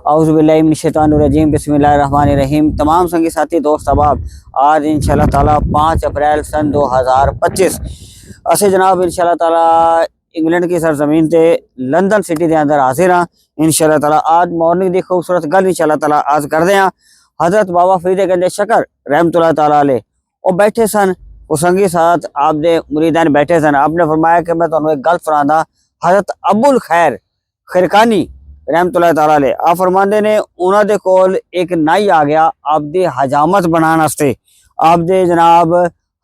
اعوذ باللہ من الشیطان الرجیم بسم اللہ الرحمن الرحیم۔ تمام سنگی ساتھی دوست احباب، آج انشاءاللہ تعالی 5 اپریل سن 2025 اسے جناب انشاءاللہ تعالی انگلینڈ کی سرزمین تے لندن سٹی دے اندر حاضر ہاں۔ انشاءاللہ تعالی آج مارننگ دی خوبصورت گل انشاءاللہ تعالی آج کردے ہاں۔ حضرت بابا فرید گنج شکر رحمت اللہ تعالی علیہ وہ بیٹھے سن، وہ سنگی ساتھ آپ دے مریدان بیٹھے سن۔ آپ نے فرمایا کہ میں تمہیں ایک گل سنانا۔ حضرت ابو الخیر خرقانی رحمت اللہ تعالی علیہ آپ فرماندے نے انہاں دے کول ایک نائی آ گیا آپ دی حجامت بنان واسطے، آپ دے جناب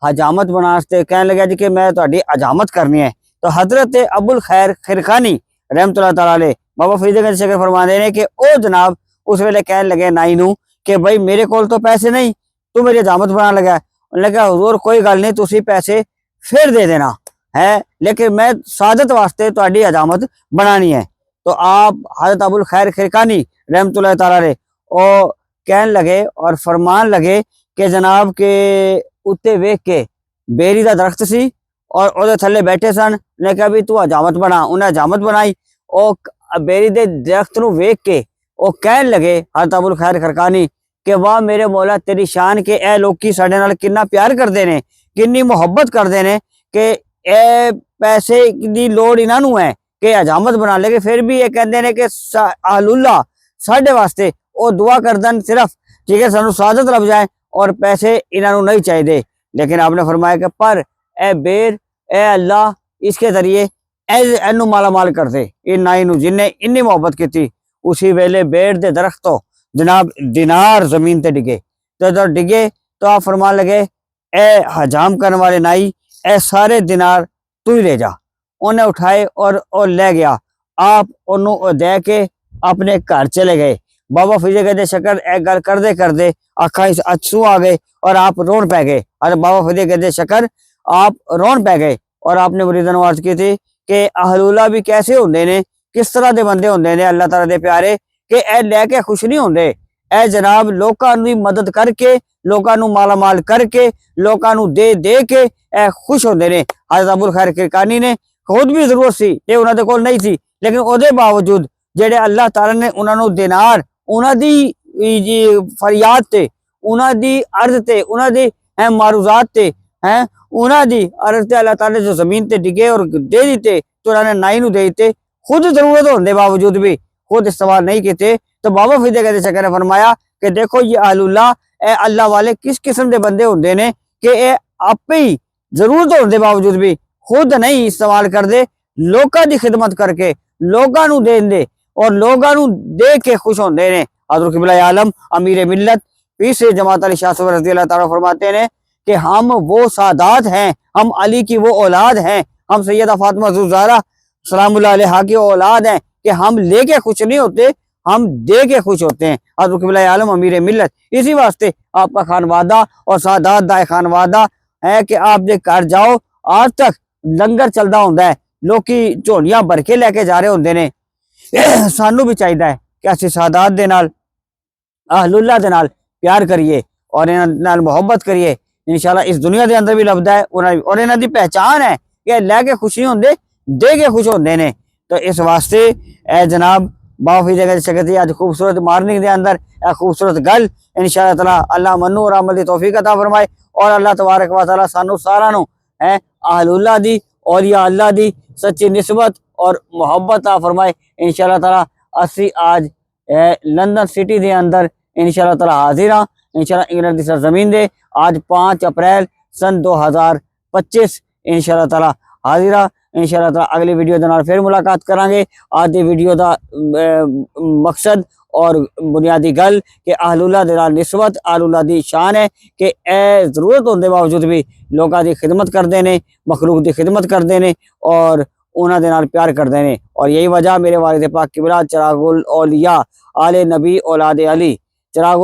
حجامت بنان واسطے کہنے لگا جی کہ میں تہاڈی حجامت کرنی ہے۔ تو حضرت ابو الخیر خرقانی رحمت اللہ تعالی علیہ بابا فرید گنج شکر فرماندے نے کہ او جناب اس ویلے کہنے لگے نائی نو کہ بھائی میرے کول تو پیسے نہیں، تو میری حجامت بنان لگا ہے۔ انہوں نے کہا حضور کوئی گل نہیں، تسی پیسے پھر دے دینا ہے، لیکن میں سعادت واسطے تہاڈی حجامت بنانی ہے۔ تو آپ حضرت ابو الخیر خرقانی رحمت اللہ تعالی علیہ او کہنے لگے اور فرمان لگے کہ جناب کے اتے ویکھ کے بیری دا درخت سی اور او دے تھلے بیٹھے سن، نے کہا بھی تو حجامت بنا، انہیں حجامت بنائی۔ او بیری دے درخت نو ویکھ کے او کہنے لگے حضرت ابو الخیر خرقانی کہ واہ میرے مولا تیری شان کے اے لوکی ساڈے نال کنا پیار کردے نے، کنی محبت کردے نے کہ اے پیسے دی لوڑ انہاں نو ہے کہ حجامت بنا لے، پھر بھی یہ کہندے نے کہ اہل اللہ ساڈے واسطے او دعا کردن صرف ٹھیک ہے سانو سعادت لب جائے اور پیسے انہاں نو نہیں چاہیے۔ لیکن آپ نے فرمایا کہ پر اے بیر اے اللہ اس کے ذریعے اینو مالا مال کر دے، ان نائی نو جن نے انی محبت کی۔ اسی ویلے بیر دے درخت تو جناب دینار زمین تے ڈگے، تو جب ڈگے تو آپ فرمان لگے اے حجام کرنے والے نائی اے سارے دینار تو ہی لے جا۔ انہیں اٹھائے اور لے گیا، آپ انہوں دے کے اپنے گھر چلے گئے۔ بابا فرید گنج شکر ایک گل کردے کردے آنکھاں اچھو آ گئے اور آپ رون پہ گئے۔ اور بابا فرید گنج شکر آپ رون پہ گئے اور آپ نے مریداں نوں عرض کی تھی کہ اہل اللہ بھی کیسے ہوندے نے، کس طرح دے بندے ہوندے نے اللہ تعالیٰ دے پیارے کہ اے لے کے خوش نہیں ہوندے، اے جناب لوکاں دی مدد کر کے، لوکاں نوں مالا مال کر کے، لوکاں نوں دے کے اے خوش ہوندے نے۔ حضرت ابو الخیر خرقانی نے خود بھی ضرورت سی تے انہاں دے کول نہیں تھی، لیکن او دے باوجود جڑے اللہ تعالیٰ نے انہاں نوں دینار انہاں دی فریاد تے، انہاں دی عرض تے، انہاں دی معروضات تے انہاں دی عرض تے اللہ تعالیٰ نے جو زمین تے ڈگے اور دے دیتے تو انہاں نے نائی نوں دے دیتے، خود ضرورت ہونے دے باوجود بھی خود استعمال نہیں کیتے۔ تو بابا فرید گنج شکر نے فرمایا کہ دیکھو یہ اہل اللہ اے اللہ والے کس قسم دے بندے ہوندے نے کہ اے آپ ہی ضرورت ہونے دے باوجود بھی خود نہیں استعمال کر دے، لوکاں دی خدمت کر کے لوکاں نوں دین دے اور لوکاں نوں دے کے خوش ہوندے نے۔ حضرت قبلہ عالم امیر ملت پیر سید جماعت علی شاہ صاحب رضی اللہ تعالیٰ فرماتے ہیں کہ ہم وہ سادات ہیں، ہم علی کی وہ اولاد ہیں، ہم سیدہ فاطمہ زہرا سلام اللہ علیہا کی اولاد ہیں کہ ہم لے کے خوش نہیں ہوتے، ہم دے کے خوش ہوتے ہیں۔ حضرت قبلہ عالم امیر ملت اسی واسطے آپ کا خانوادہ اور سادات دا خانوادہ ہے کہ آپ دے گھر جاؤ آج تک لنگر چلدا ہوندا ہے، لوکی جھولیاں بھر کے لے کے جا رہے ہوندے نے۔ سانو بھی چاہیے ہے کہ اسی سادات دے نال اہل اللہ دے نال پیار کریے اور انہاں نال محبت کریے، انشاءاللہ اس دنیا دے اندر بھی لبدا ہے اور انہاں دی پہچان ہے کہ لے کے خوشی ہوندے دے کے خوش ہوندے نے۔ تو اس واسطے اے جناب بابا فرید گنج شکر دی آج خوبصورت مارننگ دے اندر اے خوبصورت گل انشاءاللہ تعالی اللہ منو اور عمل دی توفیق عطا فرمائے اور اللہ تبارک و تعالی سانو سارا نو اہل اللہ دی اولیاء اللہ دی سچی نسبت اور محبت عطا فرمائے۔ انشاءاللہ تعالی اسی آج لندن سٹی دے اندر انشاءاللہ تعالی حاضر ہاں، انشاءاللہ انگلینڈ دی سرزمین دے آج 5 اپریل سن 2025 انشاءاللہ تعالی حاضر ہاں۔ انشاءاللہ تعالی اگلی ویڈیو دے نال پھر ملاقات کرانگے۔ آج دی ویڈیو دا مقصد اور بنیادی گل کہ اہل اللہ دے نال نسبت اہل اللہ دی شان ہے کہ اے ضرورت ہونے دے باوجود بھی لوکاں دی خدمت کردے نے، مخلوق دی خدمت کردے نے اور انہاں دے نال پیار کردے نے۔ اور یہی وجہ میرے والد پاک قبلہ چراغ الاولیاء آل نبی اولاد علی چراغ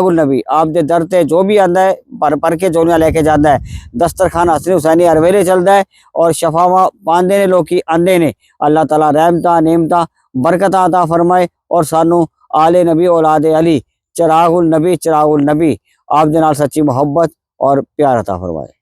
النبی آپ دے در تے جو بھی آندا ہے پر کے جولیاں لے کے جاندا ہے، دسترخوان حسن حسینی ہر ویلے چلدا ہے اور شفاواں پاندے نے لوکی آندے نے۔ اللہ تعالیٰ رحمتاں نعمتاں برکتاں عطا فرمائے اور سانو آل نبی اولاد علی چراغ النبی آپ دے نال سچی محبت اور پیار عطا فرمائے۔